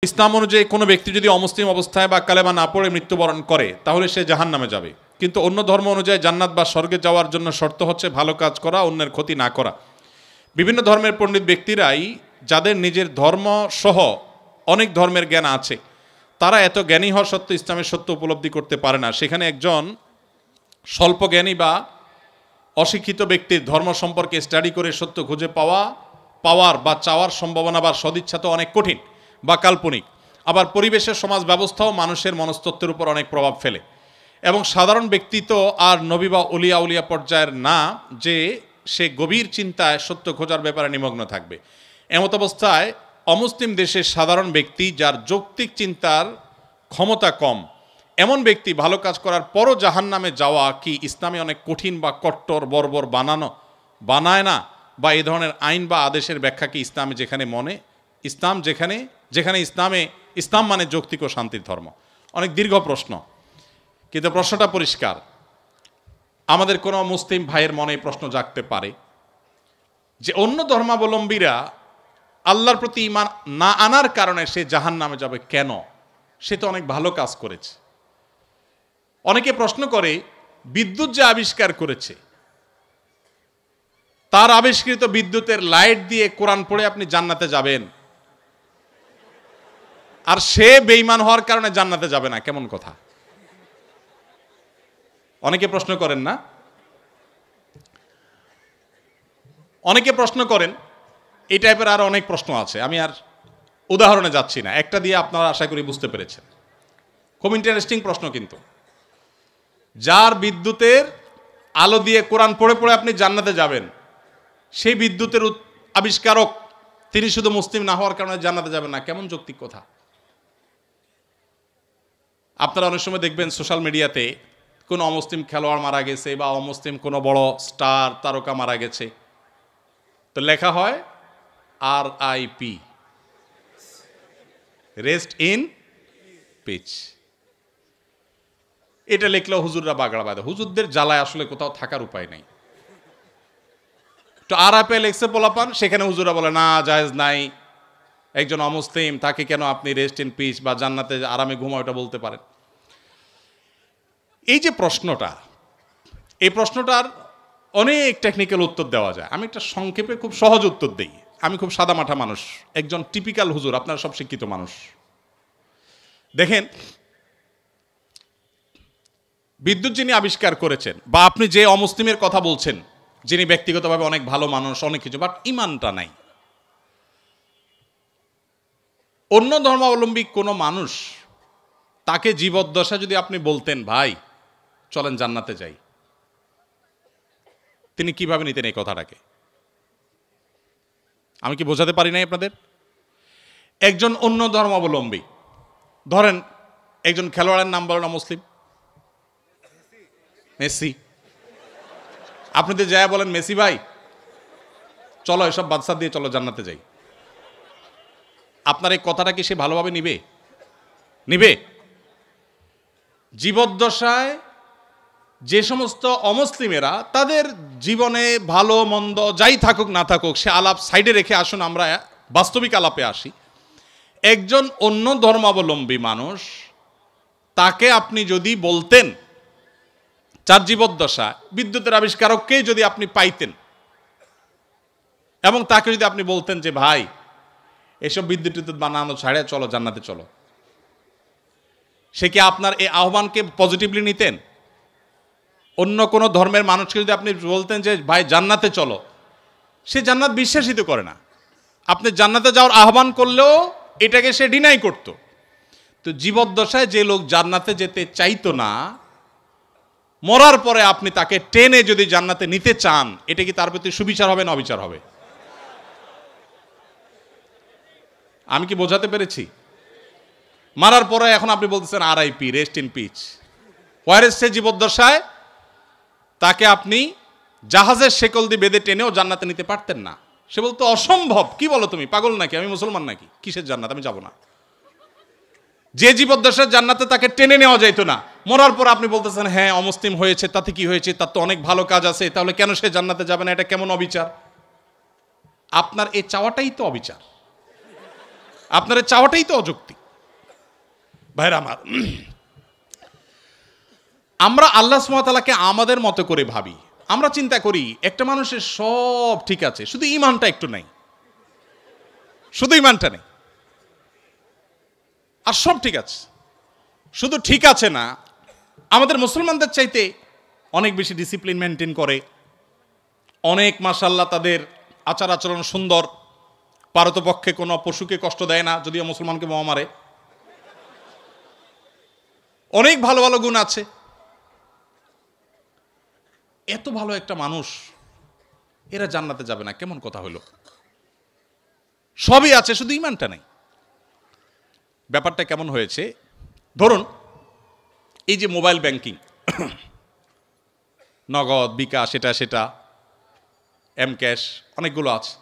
ইসলাম অনুযায়ী কোনো ব্যক্তি যদি অমুসলিম অবস্থায় বা কালেমা না পড়ে মৃত্যুবরণ করে তাহলে সে জাহান্নামে যাবে। কিন্তু অন্য ধর্ম অনুযায়ী জান্নাত বা স্বর্গে যাওয়ার জন্য শর্ত হচ্ছে ভালো কাজ করা, অন্যের ক্ষতি না করা। বিভিন্ন ধর্মের পণ্ডিত ব্যক্তিরাই যাদের নিজের ধর্ম সহ অনেক ধর্মের জ্ঞান আছে, তারা এত জ্ঞানী হওয়া সত্ত্বেও ইসলামের সত্য উপলব্ধি করতে পারে না। সেখানে একজন স্বল্প জ্ঞানী বা অশিক্ষিত ব্যক্তির ধর্ম সম্পর্কে স্টাডি করে সত্য খুঁজে পাওয়ার বা চাওয়ার সম্ভাবনা বা সদিচ্ছা তো অনেক কঠিন বা কাল্পনিক। আবার পরিবেশের সমাজ ব্যবস্থাও মানুষের মনস্তত্ত্বের উপর অনেক প্রভাব ফেলে। এবং সাধারণ ব্যক্তি তো আর নবী বা উলিয়া পর্যায়ের না যে সে গভীর চিন্তায় সত্য খোঁজার ব্যাপারে নিমগ্ন থাকবে। এমত অবস্থায় অমুসলিম দেশের সাধারণ ব্যক্তি যার যৌক্তিক চিন্তার ক্ষমতা কম, এমন ব্যক্তি ভালো কাজ করার পরও জাহান্নামে যাওয়া কি ইসলামে অনেক কঠিন বা কট্টর বর্বর বানায় না? বা এই ধরনের আইন বা আদেশের ব্যাখ্যা কি ইসলামে যেখানে ইসলাম মানে যৌক্তিক ও শান্তির ধর্ম? অনেক দীর্ঘ প্রশ্ন, কিন্তু প্রশ্নটা পরিষ্কার। আমাদের কোনো মুসলিম ভাইয়ের মনে এই প্রশ্ন জাগতে পারে যে অন্য ধর্মাবলম্বীরা আল্লাহর প্রতি ঈমান না আনার কারণে সে জাহান্নামে যাবে কেন? সে তো অনেক ভালো কাজ করেছে। অনেকে প্রশ্ন করে, বিদ্যুৎ যে আবিষ্কার করেছে তার আবিষ্কৃত বিদ্যুতের লাইট দিয়ে কোরআন পড়ে আপনি জান্নাতে যাবেন, আর সে বেঈমান হওয়ার কারণে জান্নাতে যাবে না, কেমন কথা? অনেকে প্রশ্ন করেন না? অনেকে প্রশ্ন করেন। এই টাইপের আরো অনেক প্রশ্ন আছে, আমি আর উদাহরণে যাচ্ছি না, একটা দিয়ে আপনারা আশা করি বুঝতে পেরেছেন। খুব ইন্টারেস্টিং প্রশ্ন কিন্তু। যার বিদ্যুতের আলো দিয়ে কোরআন পড়ে পড়ে আপনি জান্নাতে যাবেন, সেই বিদ্যুতের আবিষ্কারক তিনি শুধু মুসলিম না হওয়ার কারণে জান্নাতে যাবেন না, কেমন যৌক্তিক কথা? আপনারা অনেক সময় দেখবেন সোশ্যাল মিডিয়াতে কোনো অমুসলিম খেলোয়াড় মারা গেছে বা অমুসলিম কোনো বড় স্টার তারকা মারা গেছে, তো লেখা হয় RIP, রেস্ট ইন পিচ। এটা লিখলেও হুজুররা বাগড়া বাঁধে। হুজুরদের জ্বালায় আসলে কোথাও থাকার উপায় নাই। তো RIP লেখছে পোলাপান, সেখানে হুজুরা বলে না, জায়েজ নাই, একজন অমুসলিম তাকে কেন আপনি রেস্ট ইন পিচ বা জান্নাতে আরামে ঘুমাও এটা বলতে পারেন? এই যে প্রশ্নটা, এই প্রশ্নটার অনেক টেকনিক্যাল উত্তর দেওয়া যায়। আমি একটা সংক্ষেপে খুব সহজ উত্তর দিই। আমি খুব সাদামাঠা মানুষ, একজন টিপিক্যাল হুজুর, আপনারা সব শিক্ষিত মানুষ। দেখেন, বিদ্যুৎ যিনি আবিষ্কার করেছেন বা আপনি যে অমুসলিমের কথা বলছেন, যিনি ব্যক্তিগতভাবে অনেক ভালো মানুষ, অনেক কিছু, বাট ইমানটা নাই, অন্য ধর্মাবলম্বী কোনো মানুষ তাকে জীবদ্দশা যদি আপনি বলতেন ভাই চলেন জান্নাতে যাই, তিনি কিভাবে নিতেন এই কথাটাকে? আমি কি বোঝাতে পারি নাই আপনাদের? একজন অন্য ধর্মাবলম্বী, ধরেন একজন খেলোয়াড়ের নাম বলেন মুসলিম, মেসি, আপনি তো যায় বলেন মেসি ভাই চলো এসব বাদশা দিয়ে চলো জান্নাতে যাই, আপনার এই কথাটা কি সে ভালোভাবে নিবে? জীবদ্দশায় যে সমস্ত অমুসলিমেরা তাদের জীবনে ভালো মন্দ যাই থাকুক না থাকুক, সে আলাপ সাইডে রেখে আসুন আমরা বাস্তবিক আলাপে আসি। একজন অন্য ধর্মাবলম্বী মানুষ, তাকে আপনি যদি বলতেন, যার জীবদ্দশা বিদ্যুতের আবিষ্কারককেই যদি আপনি পাইতেন এবং তাকে যদি আপনি বলতেন যে ভাই এসব বিদ্যুৎ বানানো ছাড়ে চলো জান্নাতে চলো, সে কি আপনার এই আহ্বানকে পজিটিভলি নিতেন? অন্য কোনো ধর্মের মানুষকে যদি আপনি বলতেন যে ভাই জান্নাতে চলো, সে জান্নাত বিশ্বাসিত করে না। আপনি জান্নাতে যাওয়ার আহ্বান করলেও এটাকে সে ডিনাই করত। তো জীবদ্দশায় যে লোক জান্নাতে যেতে চাইতো না, মরার পরে আপনি তাকে টেনে যদি জান্নাতে নিতে চান, এটা কি তার প্রতি সুবিচার হবে না অবিচার হবে? আমি কি বোঝাতে পেরেছি? মারার পরে এখন আপনি বলতেছেন RIP, রেস্ট ইন পিচ। ওয়ারেস সে জীবদ্দশায় তাকে আপনি জাহাজের শেকল দিয়ে বেঁধে টেনেও জান্নাতে নিতে পারতেন না। সে বলতো অসম্ভব, কি বলো তুমি, পাগল নাকি, আমি মুসলমান নাকি, কিসের জান্নাত, আমি যাব না। যে জীবদ্দশায় জান্নাতে তাকে টেনে নেওয়া যাইতো না, মরার পর আপনি বলতেছেন হ্যাঁ অমুসলিম হয়েছে তাতে কি হয়েছে, তার তো অনেক ভালো কাজ আছে, তাহলে কেন সে জান্নাতে যাবে না? এটা কেমন অবিচার? আপনার এই চাওয়াটাই তো অবিচার। আপনার চাওয়াটাই তো অযৌক্তিক। ভাইরা আমার, আমরা আল্লাহ সুবহানাহু ওয়া তাআলাকে আমাদের মতো করে ভাবি। আমরা চিন্তা করি একটা মানুষের সব ঠিক আছে, শুধু ঈমানটা একটু নাই, শুধু ঈমানটা নেই, আর সব ঠিক আছে। শুধু ঠিক আছে না, আমাদের মুসলমানদের চাইতে অনেক বেশি ডিসিপ্লিন মেনটেন করে, অনেক মাশাআল্লাহ তাদের আচার আচরণ সুন্দর, পারতপক্ষে কোনো পশুকে কষ্ট দেয় না, যদিও মুসলমানকে বোমা মারে। অনেক ভালো ভালো গুণ আছে। এত ভালো একটা মানুষ, এরা জান্নাতে যাবে না কেমন কথা হলো? সবই আছে, শুধু ঈমানটা নেই। ব্যাপারটা কেমন হয়েছে? ধরুন এই যে মোবাইল ব্যাংকিং, নগদ, বিকাশ, সেটা এম ক্যাশ, অনেকগুলো আছে।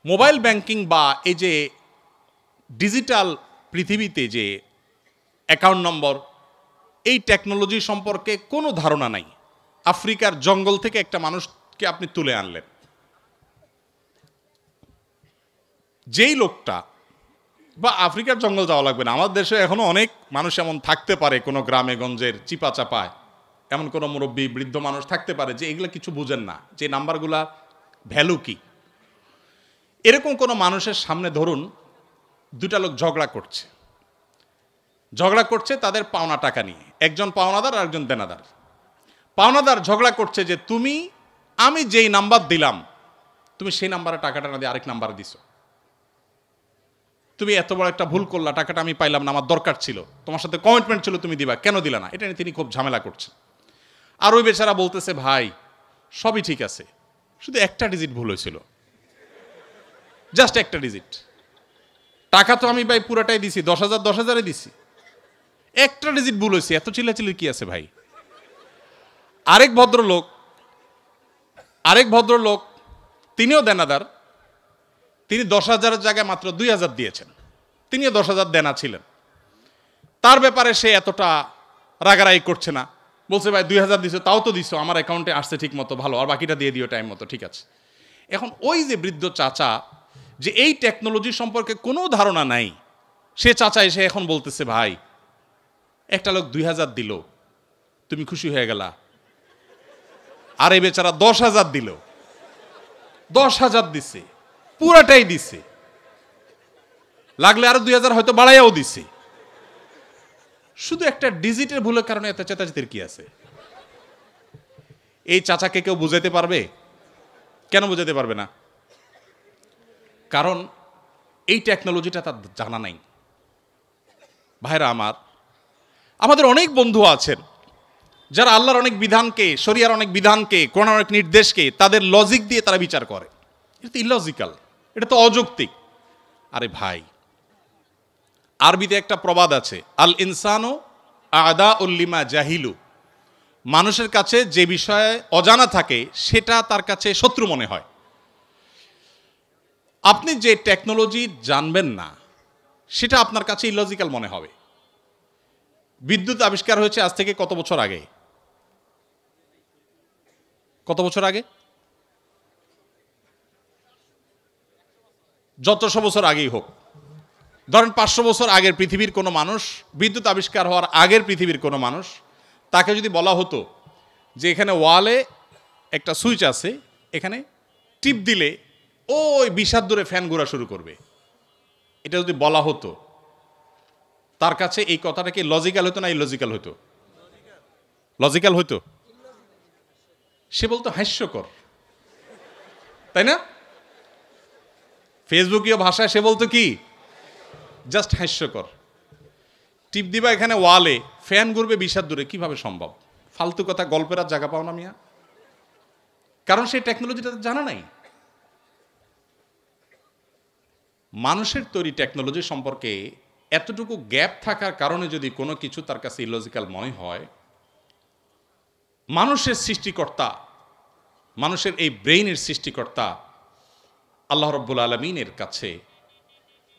মোবাইল ব্যাংকিং বা এই যে ডিজিটাল পৃথিবীতে যে অ্যাকাউন্ট নম্বর, এই টেকনোলজি সম্পর্কে কোনো ধারণা নাই। আফ্রিকার জঙ্গল থেকে একটা মানুষকে আপনি তুলে আনলেন, যেই লোকটা, বা আফ্রিকার জঙ্গল যাওয়া লাগবে না, আমাদের দেশে এখনো অনেক মানুষ এমন থাকতে পারে, কোনো গ্রামে গঞ্জের চিপা চাপায় এমন কোনো মুরব্বী বৃদ্ধ মানুষ থাকতে পারে যে এগুলো কিছু বুঝেন না, যে নাম্বারগুলা ভ্যালু কি। এরকম কোনো মানুষের সামনে ধরুন দুটা লোক ঝগড়া করছে তাদের পাওনা টাকা নিয়ে, একজন পাওনাদার আর একজন দেনাদার। পাওনাদার ঝগড়া করছে যে আমি যেই নাম্বার দিলাম, তুমি সেই নাম্বারে টাকাটা না দিয়ে আরেক নাম্বার দিছো, তুমি এত বড় একটা ভুল করলা, টাকাটা আমি পাইলাম না, আমার দরকার ছিল, তোমার সাথে কমিটমেন্ট ছিল, তুমি দিবা, কেন দিলা না? এটা নিয়ে তিনি খুব ঝামেলা করছেন। আর ওই বেচারা বলতেছে, ভাই সবই ঠিক আছে, শুধু একটা ডিজিট ভুল হয়েছিল, জাস্ট একটা ডিজিট। টাকা তো আমি ভাই পুরাটাই দিছি, 10,000 দিছি, একটা ডিজিট ভুল হয়েছে, এত চিল্লাচিল্লির কি আছে ভাই? আরেক ভদ্রলোক তিনিও দেনাদার, তিনি 10,000 জায়গায় মাত্র 2,000 দিয়েছেন, তিনিও 10,000 দেনা ছিলেন। তার ব্যাপারে সে এতটা রাগারাগি করছে না, বলছে ভাই 2,000 দিছো, তাও তো দিছো, আমার অ্যাকাউন্টে আসছে ঠিক মতো, ভালো, আর বাকিটা দিয়ে দিও টাইম মতো, ঠিক আছে। এখন ওই যে বৃদ্ধ চাচা, যে এই টেকনোলজি সম্পর্কে কোনো ধারণা নাই, সে চাচা এসে এখন বলতেছে, ভাই একটা লোক 2,000 দিল, তুমি খুশি হয়ে গেলা, আর এই বেচারা 10,000 দিল, 10,000 দিছে, পুরাটাই দিছে, লাগলে আরো 2,000 হয়তো বাড়াইয়াও দিছে, শুধু একটা ডিজিটের ভুলের কারণে এত চেতাচেতির কি আছে? এই চাচাকে কেউ বুঝাইতে পারবে? কেন বুঝাইতে পারবে না? কারণ এই টেকনোলজিটা তার জানা নাই। ভাইরা আমার, আমাদের অনেক বন্ধু আছেন যারা আল্লাহর অনেক বিধানকে, শরিয়ার অনেক বিধানকে, কোরআনের অনেক নির্দেশকে তাদের লজিক দিয়ে তারা বিচার করে। এটা তো ইলজিক্যাল, এটা তো অযৌক্তিক। আরে ভাই, আরবিতে একটা প্রবাদ আছে, আল ইনসানু আদাউল লিমা জাহিলু, মানুষের কাছে যে বিষয়ে অজানা থাকে সেটা তার কাছে শত্রু মনে হয়। আপনি যে টেকনোলজি জানবেন না সেটা আপনার কাছে ইলজিক্যাল মনে হবে। বিদ্যুৎ আবিষ্কার হয়েছে আজ থেকে কত বছর আগে? কত বছর আগে? যতশো বছর আগেই হোক, ধরেন 500 বছর আগের পৃথিবীর কোনো মানুষ, বিদ্যুৎ আবিষ্কার হওয়ার আগের পৃথিবীর কোনো মানুষ, তাকে যদি বলা হতো যে এখানে ওয়ালে একটা সুইচ আছে, এখানে টিপ দিলে ওই 20 হাত দূরে ফ্যান ঘোরা শুরু করবে, এটা যদি বলা হতো, তার কাছে এই কথাটা কি লজিক্যাল হতো না ইলজিক্যাল হতো? লজিক্যাল হতো। সে বলতো হাস্যকর, তাই না? ফেসবুকীয় ভাষায় সে বলতো কি, জাস্ট হাস্যকর। টিপ দিবা এখানে ওয়ালে, ফ্যান ঘুরবে 20 হাত দূরে, কিভাবে সম্ভব? ফালতু কথা, গল্পের আর জায়গা পাও না মিয়া। কারণ সেই টেকনোলজিটা জানা নাই। মানুষের তৈরি টেকনোলজি সম্পর্কে এতটুকু গ্যাপ থাকার কারণে যদি কোনো কিছু তার কাছে ইলজিক্যাল মনে হয়, মানুষের সৃষ্টিকর্তা, মানুষের এই ব্রেইনের সৃষ্টিকর্তা আল্লাহ রাব্বুল আলামিনের কাছে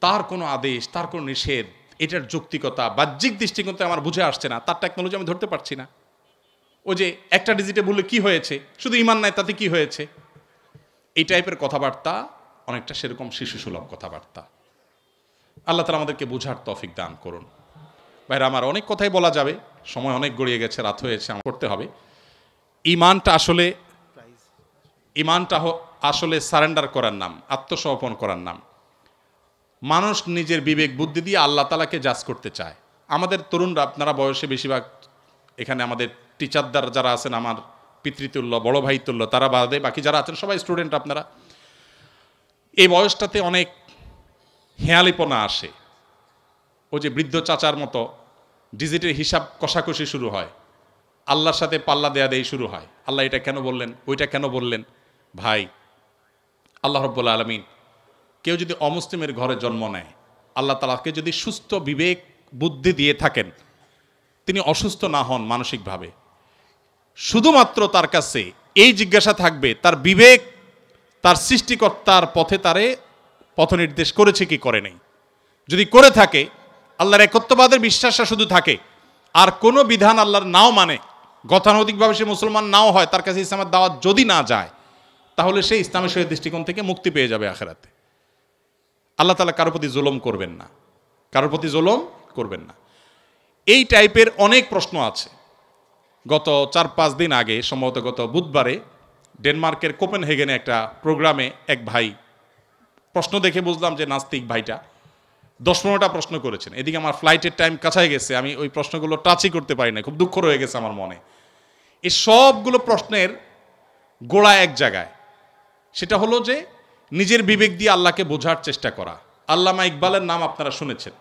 তার কোনো আদেশ, তার কোনো নিষেধ, এটার যৌক্তিকতা বাহ্যিক দৃষ্টিকোণে আমার বুঝে আসছে না, তার টেকনোলজি আমি ধরতে পারছি না। ওই যে একটা ডিজিটে বললে কি হয়েছে, শুধু ঈমান নাই তাতে কি হয়েছে, এই টাইপের কথাবার্তা অনেকটা সেরকম শিশুসুলভ কথাবার্তা। আল্লাহ তাআলা আমাদেরকে বুঝার তৌফিক দান করুন। ভাইরা আমার, অনেক কথাই বলা যাবে, সময় অনেক গড়িয়ে গেছে, রাত হয়েছে, আমার করতে হবে। ইমানটা আসলে সারেন্ডার করার নাম, আত্মসমর্পণ করার নাম। মানুষ নিজের বিবেক বুদ্ধি দিয়ে আল্লাহ তাআলাকে জাজ করতে চায়। আমাদের তরুণরা, আপনারা বয়সে বেশিরভাগ এখানে আমাদের টিচারদার যারা আছেন, আমার পিতৃতুল্য, বড় ভাই তুল্য, তারা বাদে বাকি যারা আছেন সবাই স্টুডেন্ট। আপনারা এই বয়সটাতে অনেক হেয়ালিপনা আসে। ওই যে বৃদ্ধ চাচার মতো ডিজিটের হিসাব কষাকষি শুরু হয়, আল্লাহর সাথে পাল্লা দেয়া দেই শুরু হয়। আল্লাহ এটা কেন বললেন, ওইটা কেন বললেন? ভাই, আল্লাহ রাব্বুল আলামিন কেউ যদি অমুসলিমের ঘরে জন্ম নেয়, আল্লাহ তাআলাকে যদি সুস্থ বিবেক বুদ্ধি দিয়ে থাকেন, তিনি অসুস্থ না হন মানসিকভাবে, শুধুমাত্র তার কাছে এই জিজ্ঞাসা থাকবে তার বিবেক তার সৃষ্টিকর্তার পথে তারে পথ নির্দেশ করেছে কি করে নেই। যদি করে থাকে, আল্লাহর একত্ববাদের বিশ্বাসটা শুধু থাকে, আর কোনো বিধান আল্লাহর নাও মানে, গতানুগতিকভাবে সে মুসলমান নাও হয়, তার কাছে ইসলামের দাওয়াত যদি না যায়, তাহলে সে ইসলামের সহিত দৃষ্টিকোণ থেকে মুক্তি পেয়ে যাবে আখিরাতে। আল্লাহ তাআলা কারোর প্রতি জুলুম করবেন না, কারোর প্রতি জুলুম করবেন না। এই টাইপের অনেক প্রশ্ন আছে। গত 4-5 দিন আগে, সম্ভবত গত বুধবারে, ডেনমার্কের কোপেনহেগেনে একটা প্রোগ্রামে এক ভাই, প্রশ্ন দেখে বুঝলাম যে নাস্তিক ভাইটা 10-15টা প্রশ্ন করেছেন। এদিকে আমার ফ্লাইটের টাইম কাছাই গেছে, আমি ওই প্রশ্নগুলো টাচই করতে পারি না, খুব দুঃখ রয়ে গেছে আমার মনে। এই সবগুলো প্রশ্নের গোড়া এক জায়গায়, সেটা হলো যে নিজের বিবেক দিয়ে আল্লাহকে বোঝার চেষ্টা করা। আল্লামা ইকবালের নাম আপনারা শুনেছেন,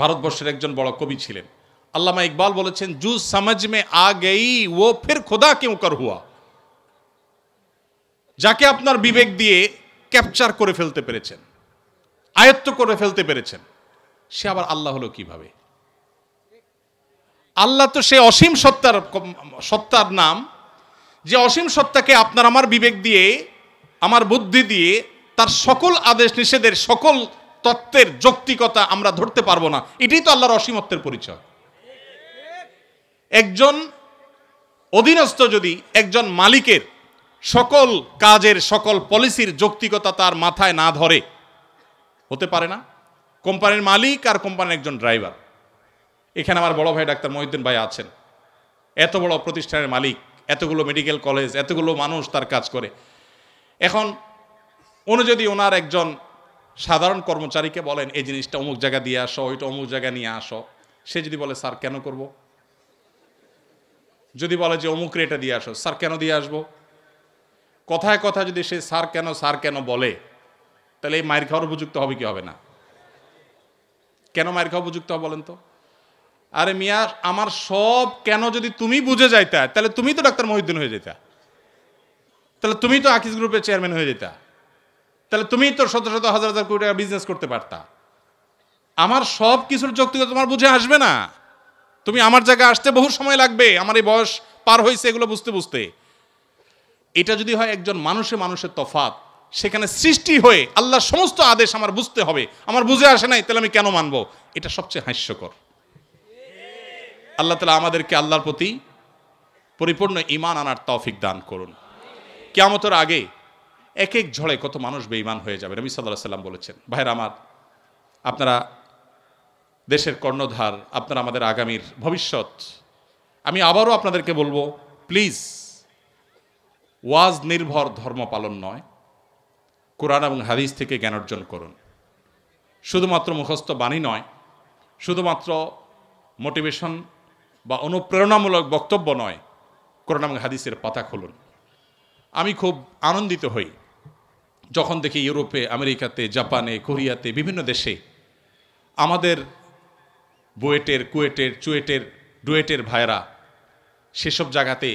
ভারতবর্ষের একজন বড় কবি ছিলেন। আল্লামা ইকবাল বলেছেন, জু সমঝ মে আ গই ও ফির খুদা কিউ কর হুয়া। যাকে আপনার বিবেক দিয়ে ক্যাপচার করে ফেলতে পেরেছেন, আয়ত্ত করে ফেলতে পেরেছেন, সে আবার আল্লাহ হলো কিভাবে? আল্লাহ তো সে অসীম সত্তার নাম, যে অসীম সত্তাকে আপনার আমার বিবেক দিয়ে, আমার বুদ্ধি দিয়ে তার সকল আদেশ নিষেধের, সকল তত্ত্বের যৌক্তিকতা আমরা ধরতে পারবো না। এটাই তো আল্লাহর অসীমত্বের পরিচয়। একজন অধীনস্থ যদি একজন মালিকের সকল কাজের, সকল পলিসির যৌক্তিকতা তার মাথায় না ধরে, হতে পারে না। কোম্পানির মালিক আর কোম্পানির একজন ড্রাইভার, এখানে আমার বড় ভাই ডাক্তার মহিউদ্দিন ভাই আছেন, এত বড় প্রতিষ্ঠানের মালিক, এতগুলো মেডিকেল কলেজ, এতগুলো মানুষ তার কাজ করে। এখন উনি যদি ওনার একজন সাধারণ কর্মচারীকে বলেন এই জিনিসটা অমুক জায়গা দিয়ে আসো, ওইটা অমুক জায়গা নিয়ে আসো, সে যদি বলে স্যার কেন করব? যদি বলে যে অমুক রেটা দিয়ে আসো, স্যার কেন দিয়ে আসবো? কথায় কথা যদি সে স্যার কেন বলে, তাহলে এই মায়ের খাওয়ার উপযুক্ত হবে কি হবে না? কেন মায়ের খাওয়া উপযুক্ত হবে বলেন তো? আরে মিয়া, আমার সব কেন যদি তুমি বুঝে যাইতা, তাহলে তুমি তো ডাক্তার মহিউদ্দিন হয়ে যেতা, তাহলে তুমি তো আকিজ গ্রুপের চেয়ারম্যান হয়ে যেতা, তাহলে তুমি তো শত শত হাজার হাজার কোটি টাকা বিজনেস করতে পারতা। আমার সব কিছুর যৌক্তিকতা তোমার বুঝে আসবে না। তুমি আমার জায়গায় আসতে বহু সময় লাগবে, আমার এই বয়স পার হয়েছে এগুলো বুঝতে বুঝতে। এটা যদি হয় একজন মানুষের তফাৎ, সেখানে সৃষ্টি হয়ে আল্লাহর সমস্ত আদেশ আমার বুঝতে হবে, আমার বুঝে আসে নাই, তাহলে আমি কেন মানবো? এটা সবচেয়ে হাস্যকর। আল্লাহ তাআলা আমাদেরকে আল্লাহর প্রতি পরিপূর্ণ ঈমান আনার তৌফিক দান করুন। কিয়ামতের আগে এক এক ঝড়ে কত মানুষ বেঈমান হয়ে যাবে, নবী সাল্লাল্লাহু আলাইহি সাল্লাম বলেছেন। ভাইরা আমার, আপনারা দেশের কর্ণধার, আপনারা আমাদের আগামীর ভবিষ্যৎ। আমি আবারও আপনাদেরকে বলবো, প্লিজ, ওয়াজ নির্ভর ধর্ম পালন নয়, কোরআন এবং হাদিস থেকে জ্ঞান অর্জন করুন। শুধুমাত্র মুখস্থ বাণী নয়, শুধুমাত্র মোটিভেশন বা অনুপ্রেরণামূলক বক্তব্য নয়, কোরআন এবং হাদিসের পাতা খুলুন। আমি খুব আনন্দিত হই যখন দেখি ইউরোপে, আমেরিকাতে, জাপানে, কোরিয়াতে, বিভিন্ন দেশে আমাদের বুয়েটের, কুয়েটের, চুয়েটের, ডুয়েটের ভাইরা সেসব জায়গাতে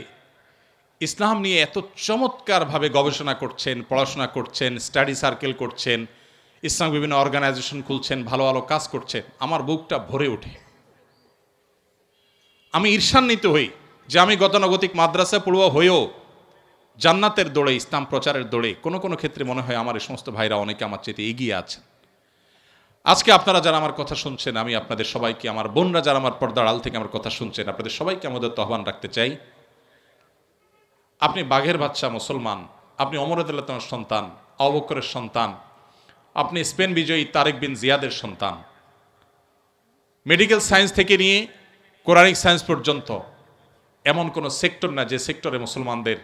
ইসলাম নিয়ে এত চমৎকারভাবে গবেষণা করছেন, পড়াশোনা করছেন, স্টাডি সার্কেল করছেন, ইসলাম বিভিন্ন অর্গানাইজেশন খুলছেন, ভালো ভালো কাজ করছেন। আমার বুকটা ভরে ওঠে। আমি ঈর্ষান্বিত হই যে আমি গতানুগতিক মাদ্রাসা পড়ুয়া হয়েও জান্নাতের দৌড়ে, ইসলাম প্রচারের দৌড়ে কোনো কোনো ক্ষেত্রে মনে হয় আমার এই সমস্ত ভাইরা অনেকে আমার চেয়ে এগিয়ে আছেন। আজকে আপনারা যারা আমার কথা শুনছেন, আমি আপনাদের সবাইকে, আমার বোনরা যারা আমার পর্দার আড়াল থেকে আমার কথা শুনছেন, আপনাদের সবাইকে আমাদের আহ্বান রাখতে চাই, আপনি বাঘের বাচ্চা মুসলমান, আপনি ওমর রাদিয়াল্লাহু তাআলার সন্তান, আবু বকরের সন্তান, আপনি স্পেন বিজয়ী তারেক বিন জিয়াদের সন্তান। মেডিকেল সায়েন্স থেকে নিয়ে কোরআনিক সায়েন্স পর্যন্ত এমন কোনো সেক্টর না যে সেক্টরে মুসলমানদের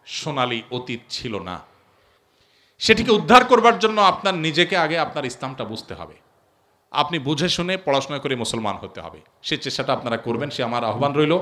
সোনালী অতীত ছিল না। সেটিকে উদ্ধার করবার জন্য আপনার নিজেকে আগে আপনার ইসলামটা বুঝতে হবে। আপনি বুঝে শুনে পড়াশোনা করে মুসলমান হতে হবে। সে চেষ্টাটা আপনারা করবেন, সে আমার আহ্বান রইল।